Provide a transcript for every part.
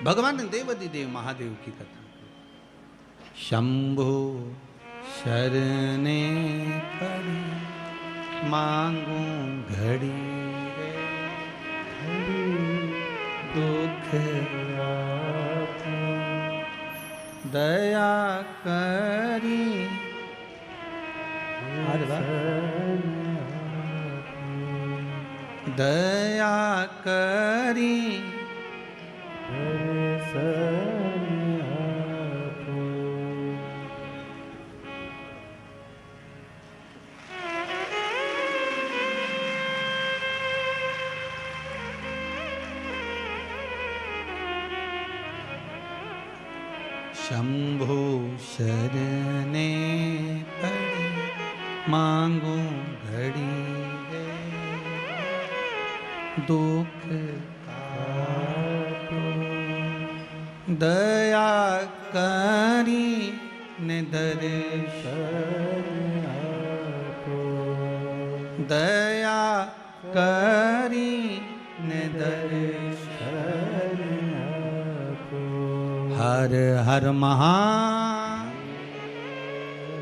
भगवान देवाधिदेव महादेव की कथा। शंभो शरणे पड़ी मांगू घड़ी रे दुख दया करी। दया करी शंभो शरणे पड़ी मांगू घड़ी है दुख दया करी ने दया करी ने हर हर महा।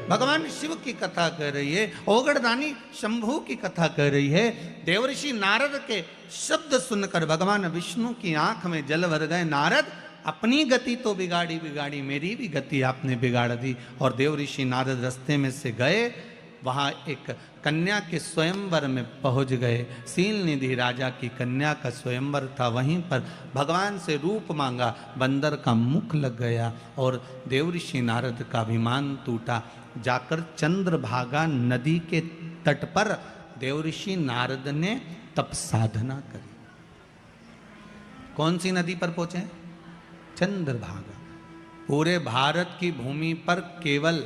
भगवान शिव की कथा कर रही है, ओगड़दानी शंभू की कथा कर रही है। देवर्षि नारद के शब्द सुनकर भगवान विष्णु की आंख में जल भर गए। नारद अपनी गति तो बिगाड़ी बिगाड़ी, मेरी भी गति आपने बिगाड़ दी। और देवर्षि नारद रास्ते में से गए, वहां एक कन्या के स्वयंवर में पहुंच गए। सील निधि राजा की कन्या का स्वयंवर था, वहीं पर भगवान से रूप मांगा, बंदर का मुख लग गया और देवर्षि नारद का अभिमान टूटा। जाकर चंद्रभागा नदी के तट पर देवर्षि नारद ने तप साधना करी। कौन सी नदी पर पहुंचे? चंद्रभागा। पूरे भारत की भूमि पर केवल,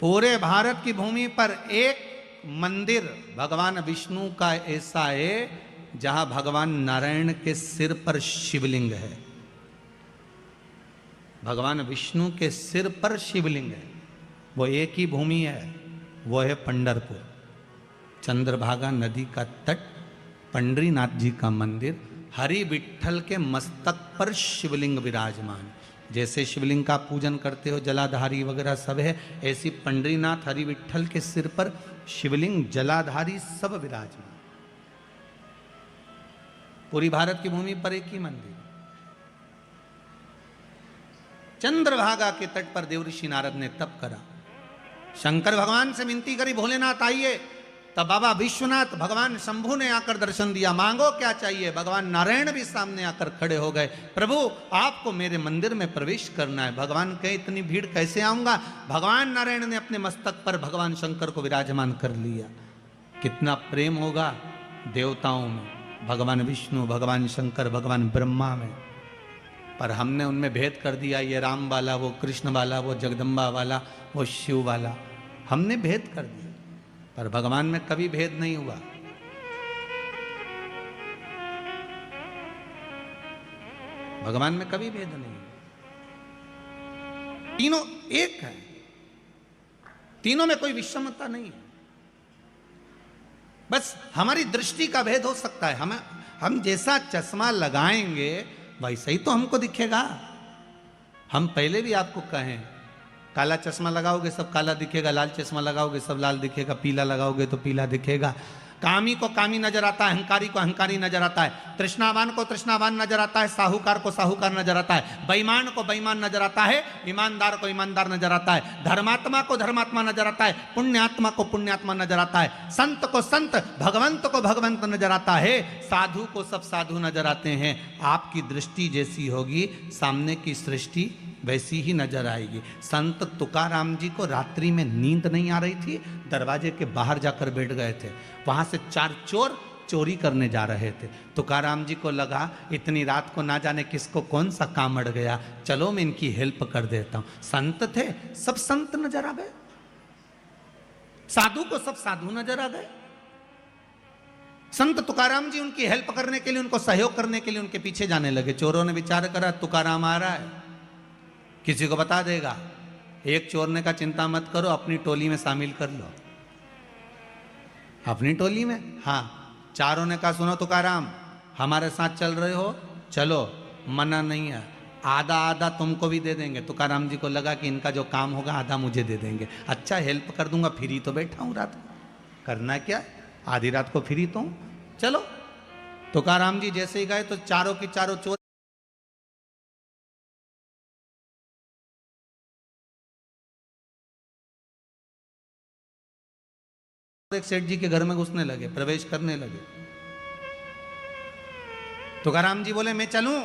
पूरे भारत की भूमि पर एक मंदिर भगवान विष्णु का ऐसा है जहां भगवान नारायण के सिर पर शिवलिंग है। भगवान विष्णु के सिर पर शिवलिंग है, वो एक ही भूमि है, वो है पंढरपुर। चंद्रभागा नदी का तट, पंडरीनाथ जी का मंदिर, हरि विठ्ठल के मस्तक पर शिवलिंग विराजमान। जैसे शिवलिंग का पूजन करते हो, जलाधारी वगैरह सब है, ऐसी पंडरीनाथ हरि विठ्ठल के सिर पर शिवलिंग, जलाधारी सब विराजमान। पूरी भारत की भूमि पर एक ही मंदिर। चंद्रभागा के तट पर देवर्षि नारद ने तप करा। शंकर भगवान से विनती करी, भोलेनाथ आइए। तब बाबा विश्वनाथ भगवान शंभु ने आकर दर्शन दिया। मांगो क्या चाहिए? भगवान नारायण भी सामने आकर खड़े हो गए। प्रभु आपको मेरे मंदिर में प्रवेश करना है। भगवान कहे इतनी भीड़ कैसे आऊंगा? भगवान नारायण ने अपने मस्तक पर भगवान शंकर को विराजमान कर लिया। कितना प्रेम होगा देवताओं में, भगवान विष्णु, भगवान शंकर, भगवान ब्रह्मा में। पर हमने उनमें भेद कर दिया, ये राम वाला, वो कृष्ण वाला, वो जगदम्बा वाला, वो शिव वाला, हमने भेद कर दिया। पर भगवान में कभी भेद नहीं हुआ। भगवान में कभी भेद नहीं, तीनों एक है, तीनों में कोई विषमता नहीं है। बस हमारी दृष्टि का भेद हो सकता है। हम जैसा चश्मा लगाएंगे वैसा ही तो हमको दिखेगा। हम पहले भी आपको कहें, काला चश्मा लगाओगे सब काला दिखेगा, लाल चश्मा लगाओगे सब लाल दिखेगा, पीला लगाओगे तो पीला दिखेगा। कामी को कामी नजर आता है, अहंकारी को अहंकारी नजर आता है, तृष्णावान को तृष्णावान नजर आता है, साहूकार को साहूकार नजर आता है, बेईमान को बेईमान नजर आता है, ईमानदार को ईमानदार नजर आता है, धर्मात्मा को धर्मात्मा नजर आता है, पुण्यात्मा को पुण्यात्मा नजर आता है, संत को संत, भगवंत को भगवंत नजर आता है, साधु को सब साधु नजर आते हैं। आपकी दृष्टि जैसी होगी, सामने की सृष्टि वैसी ही नजर आएगी। संत तुकाराम जी को रात्रि में नींद नहीं आ रही थी, दरवाजे के बाहर जाकर बैठ गए थे। वहां से 4 चोर चोरी करने जा रहे थे। तुकाराम जी को लगा इतनी रात को ना जाने किसको कौन सा काम अड़ गया, चलो मैं इनकी हेल्प कर देता हूं। संत थे, सब संत नजर आ गए, साधु को सब साधु नजर आ गए। संत तुकाराम जी उनकी हेल्प करने के लिए, उनको सहयोग करने के लिए उनके पीछे जाने लगे। चोरों ने विचार करा तुकाराम आ रहा है, किसी को बता देगा। एक चोर ने कहा चिंता मत करो, अपनी टोली में शामिल कर लो। अपनी टोली में? हाँ। चारों ने कहा सुनो तुकाराम, हमारे साथ चल रहे हो, चलो, मना नहीं है, आधा आधा तुमको भी दे देंगे। तुकाराम जी को लगा कि इनका जो काम होगा आधा मुझे दे देंगे, अच्छा हेल्प कर दूंगा, फ्री तो बैठा हूँ रात को, करना क्या, आधी रात को फ्री तो हूँ, चलो। तुकाराम जी जैसे ही गए तो चारों की चारों चोर एक सेठ जी के घर में घुसने लगे, प्रवेश करने लगे। तुकाराम जी बोले मैं चलूं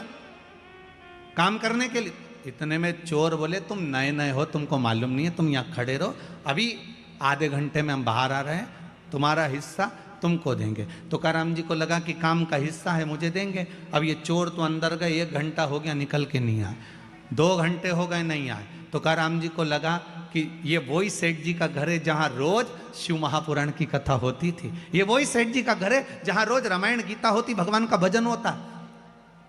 काम करने के लिए। इतने में चोर बोले तुम नए नए हो, तुमको मालूम नहीं है, तुम यहाँ खड़े रहो, अभी आधे घंटे में हम बाहर आ रहे हैं, तुम्हारा हिस्सा तुमको देंगे। तुकाराम जी को लगा कि काम का हिस्सा है, मुझे देंगे। अब ये चोर तो अंदर गए, 1 घंटा हो गया निकल के नहीं आए, 2 घंटे हो गए नहीं आए। तुकाराम जी को लगा कि ये वही सेठ जी का घर है जहाँ रोज शिव महापुराण की कथा होती थी, ये वही सेठ जी का घर है जहाँ रोज रामायण गीता होती, भगवान का भजन होता।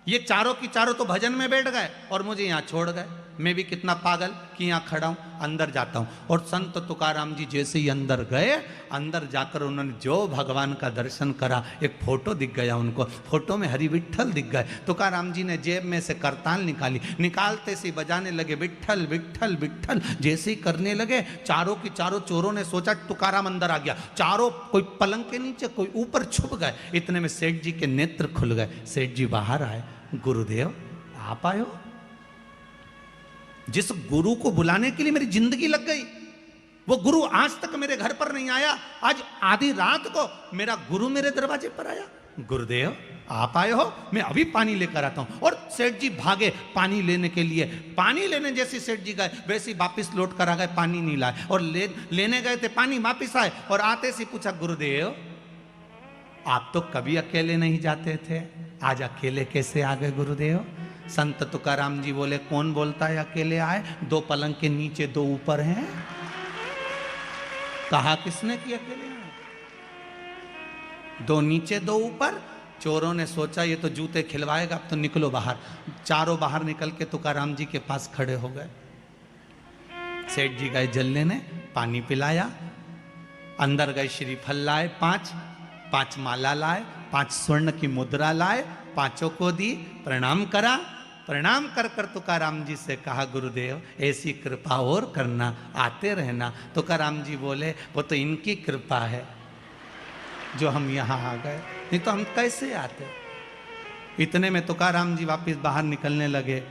ये चारों की चारों तो भजन में बैठ गए और मुझे यहाँ छोड़ गए, मैं भी कितना पागल कि यहाँ खड़ा हूँ, अंदर जाता हूँ। और संत तुकाराम जी जैसे ही अंदर गए, अंदर जाकर उन्होंने जो भगवान का दर्शन करा, एक फोटो दिख गया उनको, फोटो में हरि विठ्ठल दिख गए। तुकाराम जी ने जेब में से करताल निकाली, निकालते से बजाने लगे विठ्ठल विठ्ठल विठ्ठल। जैसे ही करने लगे, चारों की चारों चोरों ने सोचा तुकाराम अंदर आ गया, चारों कोई पलंग के नीचे, कोई ऊपर छुप गए। इतने में सेठ जी के नेत्र खुल गए, सेठ जी बाहर आए, गुरुदेव आप आए हो? जिस गुरु को बुलाने के लिए मेरी जिंदगी लग गई, वो गुरु आज तक मेरे घर पर नहीं आया, आज आधी रात को मेरा गुरु मेरे दरवाजे पर आया। गुरुदेव आप आए हो, मैं अभी पानी लेकर आता हूं। और सेठ जी भागे पानी लेने के लिए, पानी लेने जैसे सेठ जी गए वैसे ही वापिस लौट कर आ गए, पानी नहीं लाए। और लेने गए थे पानी, वापिस आए और आते से पूछा गुरुदेव आप तो कभी अकेले नहीं जाते थे, आज अकेले कैसे आ गए गुरुदेव? संत तुकाराम जी बोले कौन बोलता है अकेले आए, 2 पलंग के नीचे 2 ऊपर हैं, कहा किसने कि अकेले आए? 2 नीचे 2 ऊपर। चोरों ने सोचा ये तो जूते खिलवाएगा, अब तो निकलो बाहर। चारों बाहर निकल के तुकाराम जी के पास खड़े हो गए। सेठ जी गए जल लेने, पानी पिलाया, अंदर गए श्रीफल लाए 5 माला लाए, 5 स्वर्ण की मुद्रा लाए, 5 को दी, प्रणाम करा। प्रणाम कर कर तुकाराम जी से कहा गुरुदेव ऐसी कृपा और करना, आते रहना। तुकाराम जी बोले वो तो इनकी कृपा है जो हम यहाँ आ गए, नहीं तो हम कैसे आते। इतने में तुकाराम जी वापस बाहर निकलने लगे।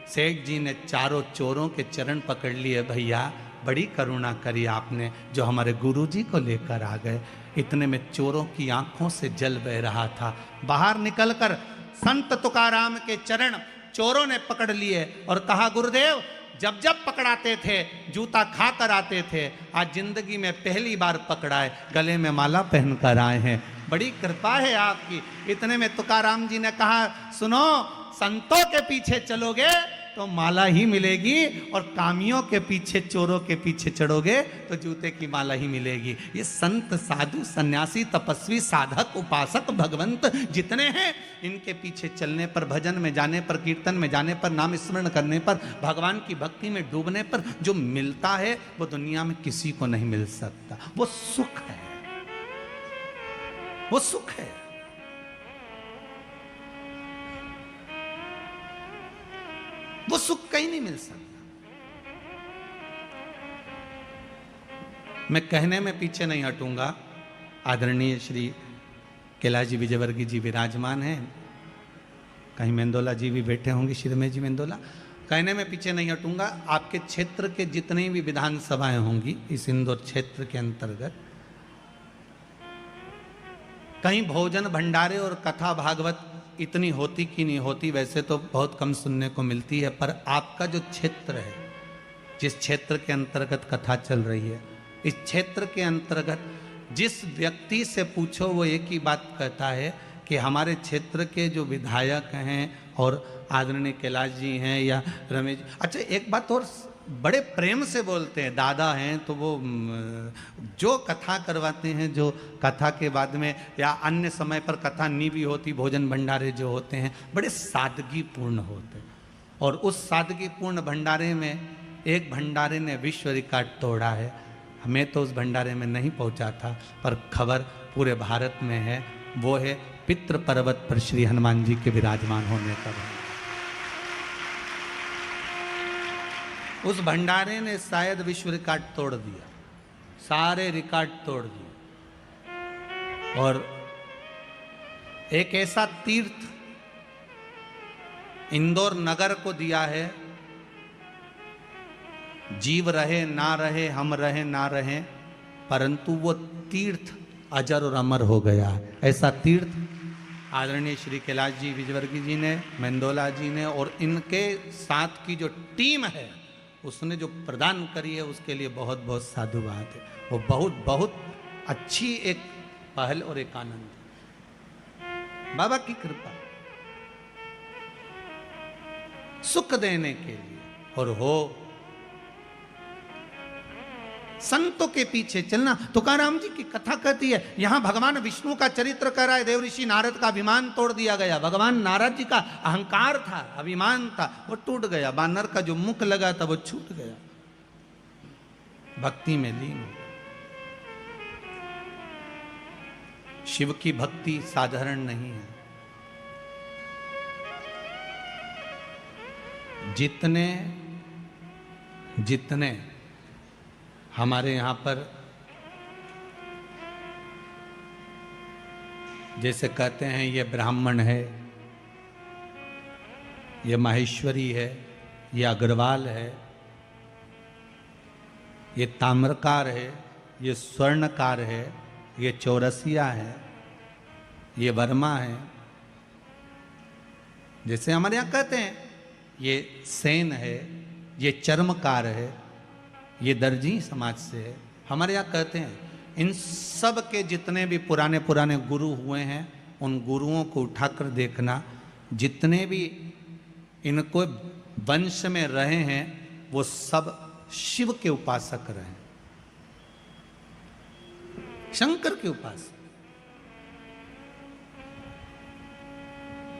सेठ जी ने चारों चोरों के चरण पकड़ लिए, भैया बड़ी करुणा करी आपने जो हमारे गुरुजी को लेकर आ गए। इतने में चोरों की आंखों से जल बह रहा था। बाहर निकलकर संत तुकाराम के चरण चोरों ने पकड़ लिए और कहा गुरुदेव जब जब पकड़ाते थे जूता खा कर आते थे, आज जिंदगी में पहली बार पकड़ाए, गले में माला पहनकर आए हैं, बड़ी कृपा है आपकी। इतने में तुकाराम जी ने कहा सुनो, संतों के पीछे चलोगे तो माला ही मिलेगी, और कामियों के पीछे चोरों के पीछे चढ़ोगे तो जूते की माला ही मिलेगी। ये संत साधु सन्यासी तपस्वी साधक उपासक भगवंत जितने हैं, इनके पीछे चलने पर, भजन में जाने पर, कीर्तन में जाने पर, नाम स्मरण करने पर, भगवान की भक्ति में डूबने पर जो मिलता है वो दुनिया में किसी को नहीं मिल सकता। वो सुख है, वो सुख है। वो सुख कहीं नहीं मिल सकता। मैं कहने में पीछे नहीं हटूंगा। आदरणीय श्री कैलाश जी विजयवर्गीय जी विराजमान हैं, कहीं मेंदोला जी भी बैठे होंगे, श्रीमय जी मेंदोला। कहने में पीछे नहीं हटूंगा। आपके क्षेत्र के जितनी भी विधानसभाएं होंगी इस इंदौर क्षेत्र के अंतर्गत, कहीं भोजन भंडारे और कथा भागवत इतनी होती कि नहीं होती, वैसे तो बहुत कम सुनने को मिलती है, पर आपका जो क्षेत्र है, जिस क्षेत्र के अंतर्गत कथा चल रही है, इस क्षेत्र के अंतर्गत जिस व्यक्ति से पूछो वो एक ही बात कहता है कि हमारे क्षेत्र के जो विधायक हैं और आदरणीय कैलाश जी हैं या रमेश। अच्छा एक बात और बड़े प्रेम से बोलते हैं, दादा हैं तो वो जो कथा करवाते हैं, जो कथा के बाद में या अन्य समय पर कथा नहीं भी होती, भोजन भंडारे जो होते हैं बड़े सादगी पूर्ण होते हैं। और उस सादगी पूर्ण भंडारे में एक भंडारे ने विश्व रिकॉर्ड तोड़ा है। हमें तो उस भंडारे में नहीं पहुंचा था, पर खबर पूरे भारत में है। वो है पितृ पर्वत पर श्री हनुमान जी के विराजमान होने का। उस भंडारे ने शायद विश्व रिकॉर्ड तोड़ दिया, सारे रिकॉर्ड तोड़ दिए। और एक ऐसा तीर्थ इंदौर नगर को दिया है, जीव रहे ना रहे, हम रहे ना रहे, परंतु वो तीर्थ अजर और अमर हो गया। ऐसा तीर्थ आदरणीय श्री कैलाश जी विजयवर्गीय जी ने, मेंदोला जी ने और इनके साथ की जो टीम है उसने जो प्रदान करी है, उसके लिए बहुत बहुत साधुवाद है। वो बहुत बहुत अच्छी एक पहल और एक आनंद है। बाबा की कृपा सुख देने के लिए। और हो संतों के पीछे चलना। तुकाराम जी की कथा कहती है, यहां भगवान विष्णु का चरित्र कर रहा है। देव ऋषि नारद का अभिमान तोड़ दिया गया। भगवान नारद जी का अहंकार था, अभिमान था, वो टूट गया। बानर का जो मुख लगा था वो छूट गया, भक्ति में लीन हो। शिव की भक्ति साधारण नहीं है। जितने जितने हमारे यहाँ पर जैसे कहते हैं ये ब्राह्मण है, ये माहेश्वरी है, ये अग्रवाल है, ये ताम्रकार है, ये स्वर्णकार है, ये चौरसिया है, ये वर्मा है, जैसे हमारे यहाँ कहते हैं ये सेन है, ये चर्मकार है, ये दर्जी समाज से है। हमारे यहाँ कहते हैं इन सब के जितने भी पुराने पुराने गुरु हुए हैं, उन गुरुओं को उठाकर देखना। जितने भी इनको वंश में रहे हैं वो सब शिव के उपासक रहे, शंकर के उपासक।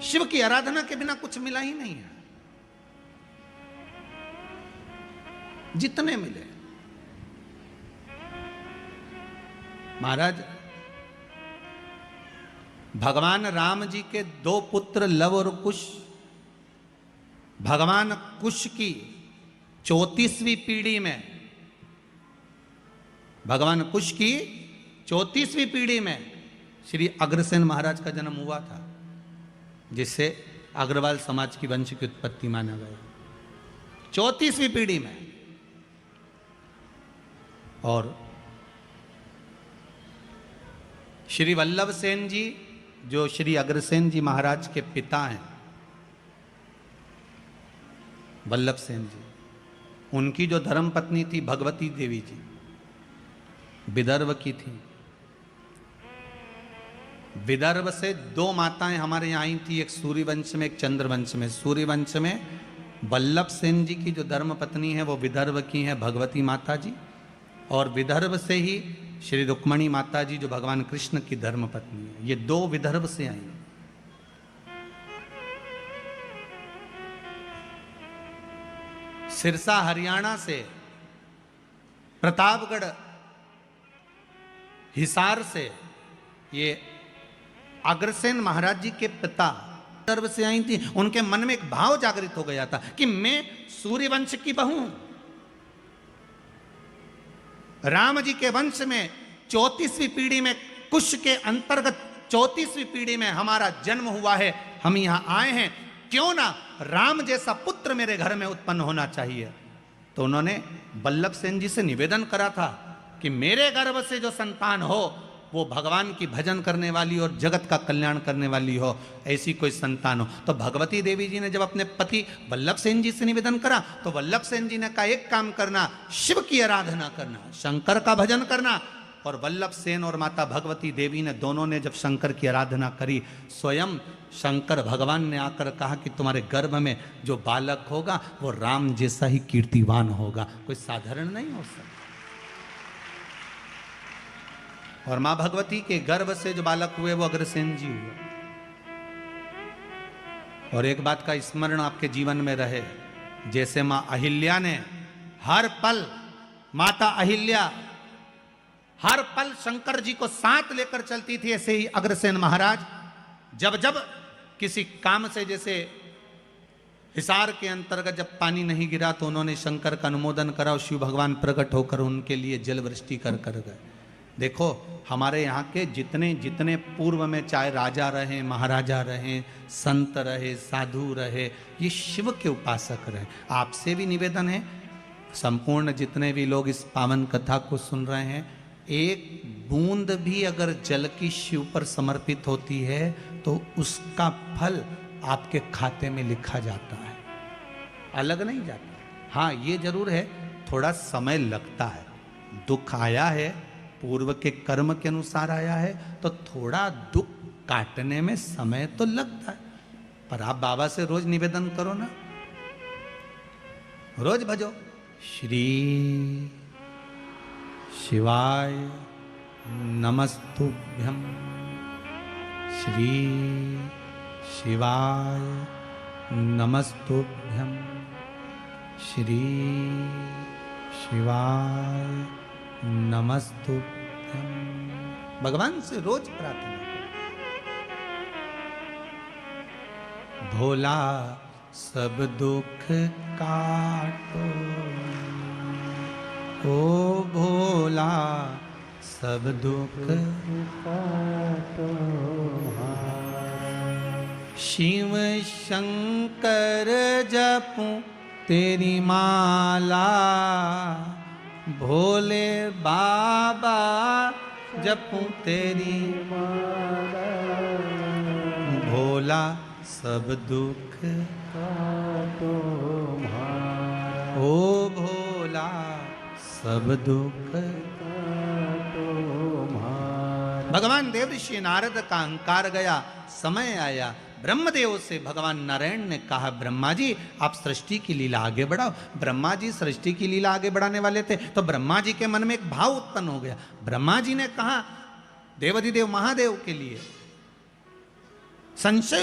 शिव की आराधना के बिना कुछ मिला ही नहीं है। जितने मिले महाराज, भगवान राम जी के दो पुत्र लव और कुश, भगवान कुश की 34वीं पीढ़ी में, भगवान कुश की 34वीं पीढ़ी में श्री अग्रसेन महाराज का जन्म हुआ था, जिससे अग्रवाल समाज की वंश की उत्पत्ति माना गया। 34वीं पीढ़ी में। और श्री वल्लभ सेन जी जो श्री अग्रसेन जी महाराज के पिता हैं, वल्लभ सेन जी, उनकी जो धर्मपत्नी थी भगवती देवी जी, विदर्भ की थी। विदर्भ से दो माताएं हमारे यहाँ आई थी, एक सूर्यवंश में, एक चंद्रवंश में। सूर्यवंश में वल्लभ सेन जी की जो धर्मपत्नी है वो विदर्भ की है भगवती माता जी, और विदर्भ से ही श्री रुक्मणी माता जी जो भगवान कृष्ण की धर्मपत्नी है। ये दो विदर्भ से आई। सिरसा हरियाणा से, प्रतापगढ़ हिसार से ये अग्रसेन महाराज जी के पिता विदर्भ से आई थी। उनके मन में एक भाव जागृत हो गया था कि मैं सूर्यवंश की बहू हूं। राम जी के वंश में 34वीं पीढ़ी में, कुश के अंतर्गत 34वीं पीढ़ी में हमारा जन्म हुआ है। हम यहां आए हैं, क्यों ना राम जैसा पुत्र मेरे घर में उत्पन्न होना चाहिए। तो उन्होंने वल्लभ सेन जी से निवेदन करा था कि मेरे गर्भ से जो संतान हो वो भगवान की भजन करने वाली और जगत का कल्याण करने वाली हो, ऐसी कोई संतान हो। तो भगवती देवी जी ने जब अपने पति वल्लभ सेन जी से निवेदन करा तो वल्लभ सेन जी ने कहा एक काम करना, शिव की आराधना करना, शंकर का भजन करना। और वल्लभ सेन और माता भगवती देवी ने दोनों ने जब शंकर की आराधना करी, स्वयं शंकर भगवान ने आकर कहा कि तुम्हारे गर्भ में जो बालक होगा वो राम जैसा ही कीर्तिवान होगा, कोई साधारण नहीं हो सकता। और मां भगवती के गर्भ से जो बालक हुए वो अग्रसेन जी हुए। और एक बात का स्मरण आपके जीवन में रहे, जैसे मां अहिल्या ने हर पल, माता अहिल्या हर पल शंकर जी को साथ लेकर चलती थी, ऐसे ही अग्रसेन महाराज जब जब किसी काम से, जैसे हिसार के अंतर्गत जब पानी नहीं गिरा तो उन्होंने शंकर का अनुमोदन करा और शिव भगवान प्रकट होकर उनके लिए जल वृष्टि कर गए। देखो हमारे यहाँ के जितने जितने पूर्व में चाहे राजा रहे, महाराजा रहे, संत रहे, साधु रहे, ये शिव के उपासक रहे। आपसे भी निवेदन है, संपूर्ण जितने भी लोग इस पावन कथा को सुन रहे हैं, एक बूंद भी अगर जल की शिव पर समर्पित होती है तो उसका फल आपके खाते में लिखा जाता है, अलग नहीं जाता। हाँ ये जरूर है, थोड़ा समय लगता है। दुख आया है, पूर्व के कर्म के अनुसार आया है, तो थोड़ा दुख काटने में समय तो लगता है। पर आप बाबा से रोज निवेदन करो ना, रोज भजो श्री शिवाय नमस्तुभ्यं, श्री शिवाय नमस्तुभ्यं, श्री शिवाय नमस्तुभ्यं। भगवान से रोज प्रार्थना करो। भोला सब दुख काटो, ओ भोला सब दुख काटो, शिव शंकर जपूं तेरी माला, भोले बाबा जपूं तेरी माला, भोला सब दुख काटो मारा, ओ भोला सब दुख काटो मारा। भगवान देव ऋषि नारद का अहंकार गया, समय आया, ब्रह्मदेव से भगवान नारायण ने कहा, ब्रह्मा जी आप सृष्टि की लीला आगे बढ़ाओ। ब्रह्मा जी सृष्टि की लीला आगे बढ़ाने वाले थे, तो ब्रह्मा जी के मन में एक भाव उत्पन्न हो गया। ब्रह्मा जी ने कहा देवाधिदेव महादेव के लिए संशय